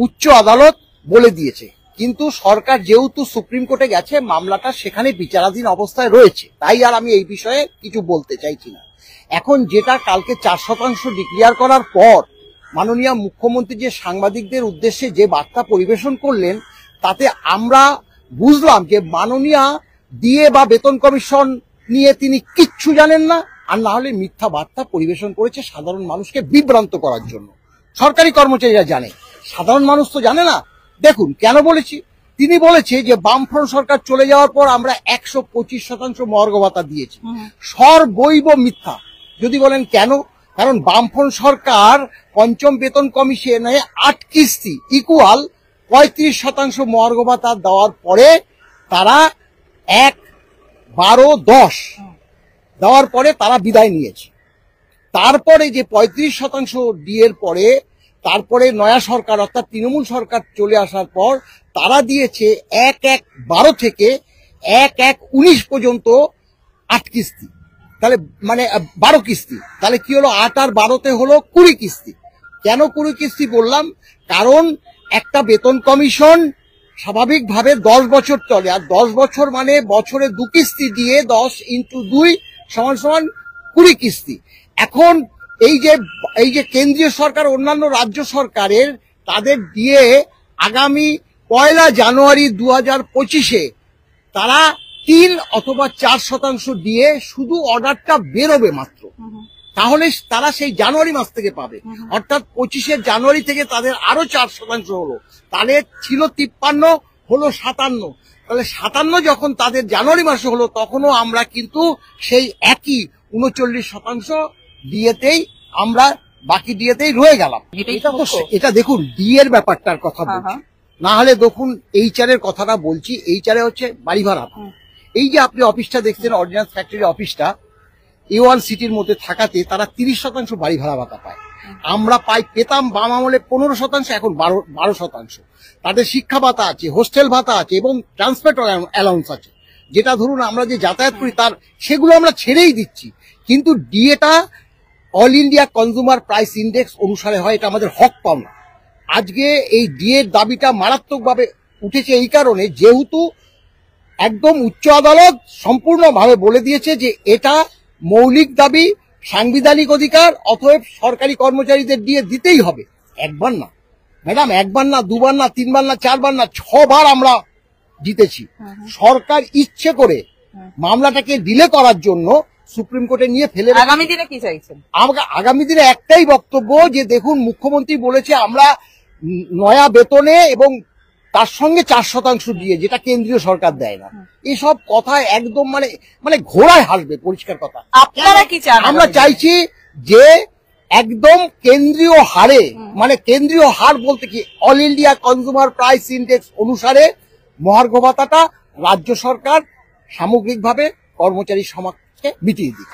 উচ্চ আদালত বলে দিয়েছে, কিন্তু সরকার যেহেতু সুপ্রিম কোর্টে গেছে, মামলাটা সেখানে বিচারাধীন অবস্থায় রয়েছে, তাই আর আমি এই বিষয়ে কিছু বলতে চাইছি না। এখন যেটা কালকে 4% ডিক্লেয়ার করার পর মাননীয় মুখ্যমন্ত্রী যে সাংবাদিকদের উদ্দেশ্যে যে বার্তা পরিবেশন করলেন, তাতে আমরা বুঝলাম যে মাননীয় ডিএ বা বেতন কমিশন নিয়ে তিনি কিচ্ছু জানেন না, আর না হলে মিথ্যা বার্তা পরিবেশন করেছে সাধারণ মানুষকে বিভ্রান্ত করার জন্য। সরকারি কর্মচারীরা জানে, সাধারণ মানুষ তো জানে না। দেখুন কেন বলেছি, তিনি বলেছে যে বামফ্রন্ট সরকার চলে যাওয়ার পর আমরা 125% মহার্ঘ ভাতা দিয়েছি। সর্বৈব মিথ্যা। যদি বলেন কেন, কারণ বামফ্রন্ট সরকার পঞ্চম বেতন কমিশনে 8 কিস্তি ইকুয়াল 35% মহার্ঘ ভাতা দেওয়ার পরে তারা 1-12-10 দেওয়ার পরে তারা বিদায় নিয়েছে। তারপরে যে 35% ডিএর পরে তারপরে নয়া সরকার অর্থাৎ তৃণমূল সরকার চলে আসার পর তারা দিয়েছে 1-1-12 থেকে 1-1-19 পর্যন্ত 8 কিস্তি, তাহলে মানে 12 কিস্তি। তাহলে কি হলো, 8 আর 12তে হলো 20 কিস্তি। কেন 20 কিস্তি বললাম, কারণ একটা বেতন কমিশন স্বাভাবিকভাবে 10 বছর চলে, আর 10 বছর মানে বছরে 2 কিস্তি দিয়ে 10 × 2 = 20 কিস্তি। এখন এই যে কেন্দ্রীয় সরকার অন্যান্য রাজ্য সরকারের তাদের দিয়ে আগামী 1 জানুয়ারি 2025-এ তারা 3 অথবা 4% দিয়ে শুধু অর্ডারটা বেরোবে মাত্র, তাহলে তারা সেই জানুয়ারি মাস থেকে পাবে। অর্থাৎ 25 জানুয়ারি থেকে তাদের আরো 4% হলো, তাহলে ছিল 53 হলো 57। তাহলে 57 যখন তাদের জানুয়ারি মাসে হলো, তখনও আমরা কিন্তু সেই একই 39% ডিএতেই আমরা বাকি ডিএতেই রয়ে গেলাম। এটা দেখুন ডিএর ব্যাপারটার কথা বলছি, না হলে দেখুন এইচআর এর কথাটা বলছি। এইচআর হচ্ছে বাড়ি ভাড়া। এই যে আপনি অফিসটা দেখছেন, অর্ডিন্যান্স ফ্যাক্টরি অফিসটা A1 সিটির মধ্যে থাকাতে তারা 30% বাড়ি ভাড়া ভাতা পায়। আমরা পেতাম বাম আমলে 15%, এখন 12%। তাদের শিক্ষা ভাতা আছে, হোস্টেল ভাতা আছে এবং ট্রান্সপোর্ট অ্যালাউন্স আছে, যেটা ধরুন আমরা যে যাতায়াত করি তার সেগুলো আমরা ছেড়েই দিচ্ছি। কিন্তু ডিএটা all India consumer price index অনুসারে হয়, এটা আমাদের হক পাওনা। আজকে এই ডিএর দাবিটা মারাত্মকভাবে উঠেছে এই কারণে, যেহেতু একদম উচ্চ আদালত সম্পূর্ণভাবে বলে দিয়েছে যে এটা মৌলিক দাবি, সাংবিধানিক অধিকার, অতএব সরকারি কর্মচারীদের দিয়ে দিতেই হবে। একবার না ম্যাডাম, একবার না, দুবার না, তিনবার না, চারবার না, 6 বার আমরা জিতেছি। সরকার ইচ্ছে করে মামলাটাকে ডিলে করার জন্য সুপ্রিম কোর্টে নিয়ে ফেলে। আগামী দিনে কি চাইছেন? আগামী দিনে একটাই বক্তব্য যে দেখুন, মুখ্যমন্ত্রী বলেছে আমরা নয়া বেতনে এবং তার সঙ্গে 4% দিয়ে, যেটা কেন্দ্রীয় সরকার দেয় না। এসব কথা একদম মানে ঘোড়ায় হাসবে, পরিষ্কার কথা। আপনারা কি চান? আমরা চাইছি যে একদম কেন্দ্রীয় হারে, মানে কেন্দ্রীয় হার বলতে কি, all India consumer price index অনুসারে মহার্ঘ ভাতাটা রাজ্য সরকার সামগ্রিকভাবে কর্মচারী সমাজকে মিটিয়ে দিক।